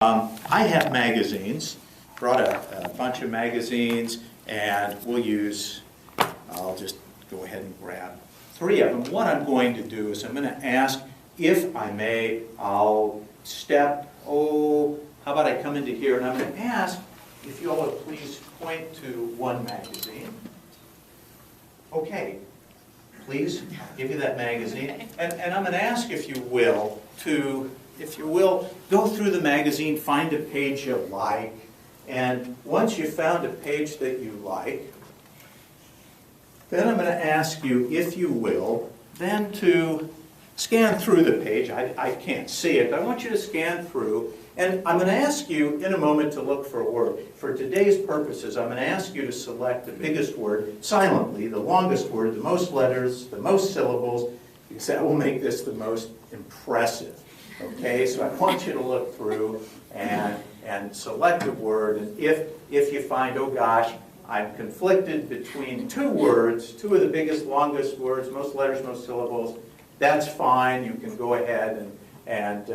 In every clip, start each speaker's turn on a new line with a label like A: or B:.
A: I have magazines, brought a bunch of magazines, and I'll just go ahead and grab 3 of them. What I'm going to do is I'm going to ask, if I may, I'll how about I come into here, and I'm going to ask if you all would please point to one magazine. Okay, please, I'll give you that magazine. And I'm going to ask, if you will, go through the magazine, find a page you like, and once you've found a page that you like, then I'm going to ask you, if you will, then to scan through the page. I can't see it, but I want you to scan through, and I'm going to ask you in a moment to look for a word. For today's purposes, I'm going to ask you to select the biggest word silently, the longest word, the most letters, the most syllables, because that will make this the most impressive. Okay, so I want you to look through and select a word, and if you find, oh gosh, I'm conflicted between 2 words, 2 of the biggest, longest words, most letters, most syllables, that's fine. You can go ahead and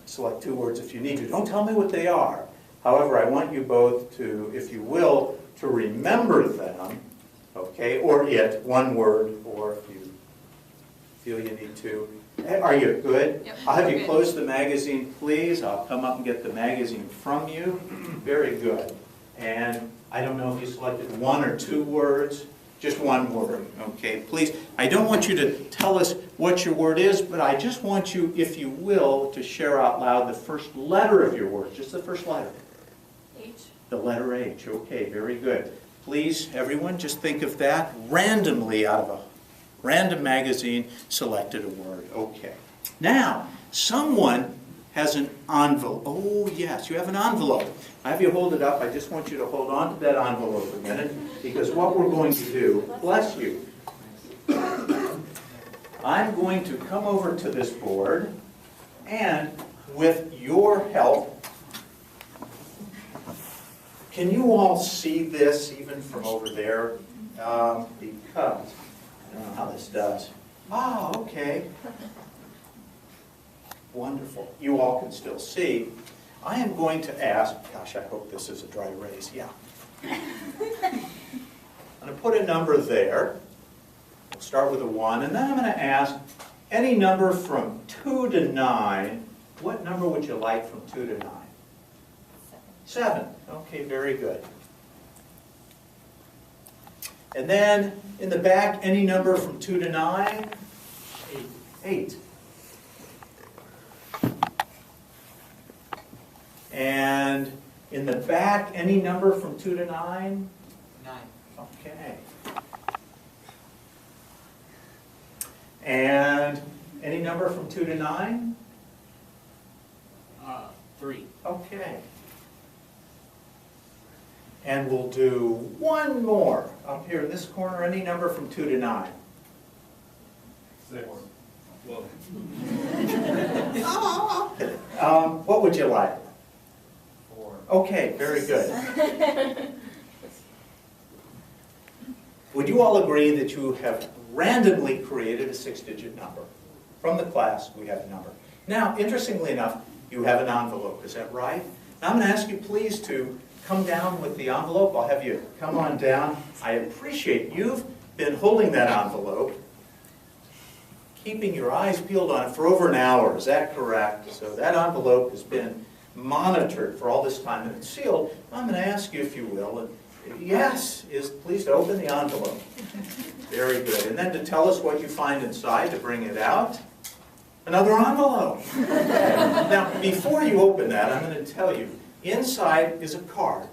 A: select 2 words if you need to. Don't tell me what they are. However, I want you both to, if you will, to remember them, okay, or one word, or if you feel you need to. Are you good?
B: Yep.
A: I'll have you close the magazine, please. I'll come up and get the magazine from you. Very good. And I don't know if you selected 1 or 2 words. Just 1 word, okay? Please, I don't want you to tell us what your word is, but I just want you, if you will, to share out loud the first letter of your word. Just the first letter.
B: H.
A: The letter H. Okay, very good. Please, everyone, just think of that randomly out of a random magazine, selected a word. Okay. Now, someone has an envelope. Oh, yes, you have an envelope. I have you hold it up. I just want you to hold on to that envelope a minute, because what we're going to do, bless you, I'm going to come over to this board, and with your help, can you all see this even from over there? Because I don't know how this does. Ah, okay. Wonderful. You all can still see. I am going to ask, gosh, I hope this is a dry erase. Yeah. I'm going to put a number there. We'll start with a 1, and then I'm going to ask any number from 2 to 9. What number would you like from 2 to 9? 7. Okay, very good. And then in the back, any number from 2 to 9? 8. And in the back, any number from 2 to 9?
C: 9.
A: Okay. And any number from 2 to 9?
C: 3.
A: Okay. And we'll do 1 more up here in this corner. Any number from 2 to 9?
C: 6. Whoa.
A: What would you like?
C: 4.
A: Okay, very good. Would you all agree that you have randomly created a 6-digit number? From the class, we have a number. Now, interestingly enough, you have an envelope. Is that right? Now, I'm going to ask you please to come down with the envelope. I'll have you come on down. I appreciate you've been holding that envelope, keeping your eyes peeled on it for over an hour. Is that correct? So that envelope has been monitored for all this time, and it's sealed. I'm going to ask you, if you will, and yes, please to open the envelope. Very good. And then to tell us what you find inside, to bring it out. Another envelope. Now, before you open that, I'm going to tell you, inside is a card,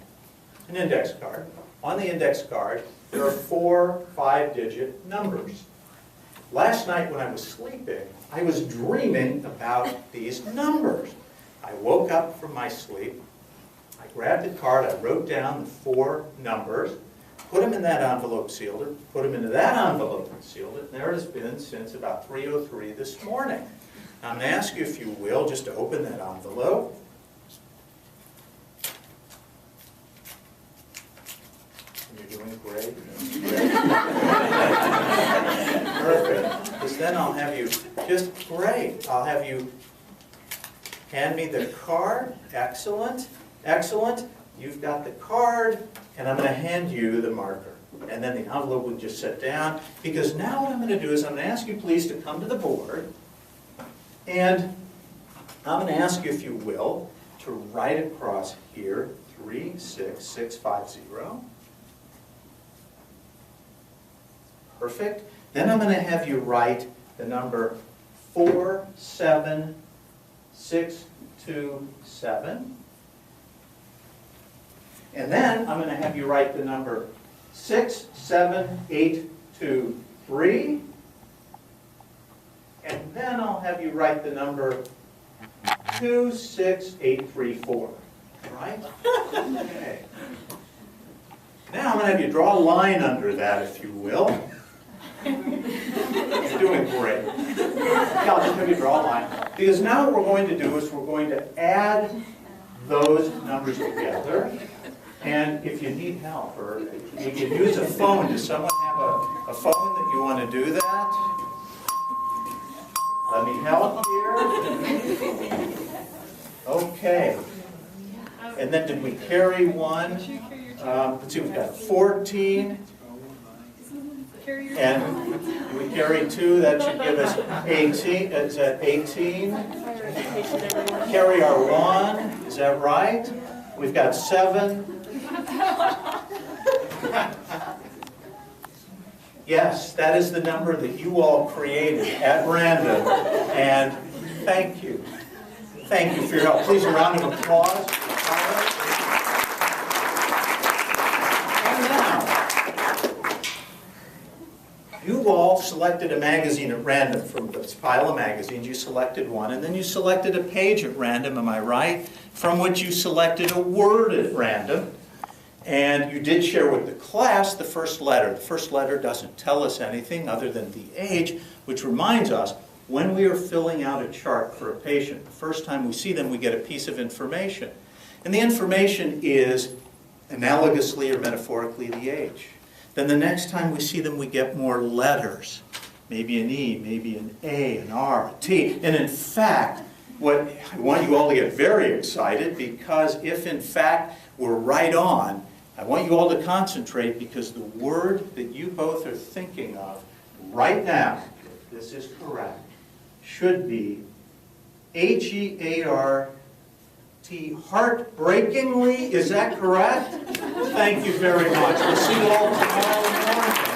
A: an index card. On the index card, there are 4 5-digit numbers. Last night when I was sleeping, I was dreaming about these numbers. I woke up from my sleep, I grabbed the card, I wrote down the 4 numbers, put them in that envelope, sealed it, put them into that envelope and sealed it, and there it has been since about 3:03 this morning. Now, I'm going to ask you, if you will, just to open that envelope. You're doing great. Perfect. Because then I'll have you, just great, I'll have you hand me the card. Excellent, excellent. You've got the card, and I'm going to hand you the marker. And then the envelope would just sit down, because now what I'm going to do is I'm going to ask you please to come to the board, and I'm going to ask you, if you will, to write across here 36650. Perfect. Then I'm going to have you write the number 47627. And then I'm going to have you write the number 67823. And then I'll have you write the number 26834. All right? Okay. Now I'm going to have you draw a line under that, if you will. You're doing great. Yeah, I'll just have you draw a line. Because now what we're going to do is we're going to add those numbers together. And if you need help, or you can use a phone. Does someone have a phone that you want to do that? Let me help here. Okay. And then did we carry one? Let's see, we've got 14. And we carry 2, that should give us 18. Is that 18? Carry our 1, is that right? We've got 7. Yes, that is the number that you all created at random. And thank you. Thank you for your help. Please, a round of applause. You all selected a magazine at random from this pile of magazines. You selected one, and then you selected a page at random, am I right? From which you selected a word at random. And you did share with the class the first letter. The first letter doesn't tell us anything other than the age, which reminds us, when we are filling out a chart for a patient, the first time we see them, we get a piece of information. And the information is, analogously or metaphorically, the age. Then the next time we see them, we get more letters. Maybe an E, maybe an A, an R, a T. And in fact, I want you all to get very excited, because if in fact we're right on, I want you all to concentrate, because the word that you both are thinking of right now, if this is correct, should be H-E-A-R-T, heartbreakingly. Is that correct? Thank you very much. We'll see you all tomorrow morning.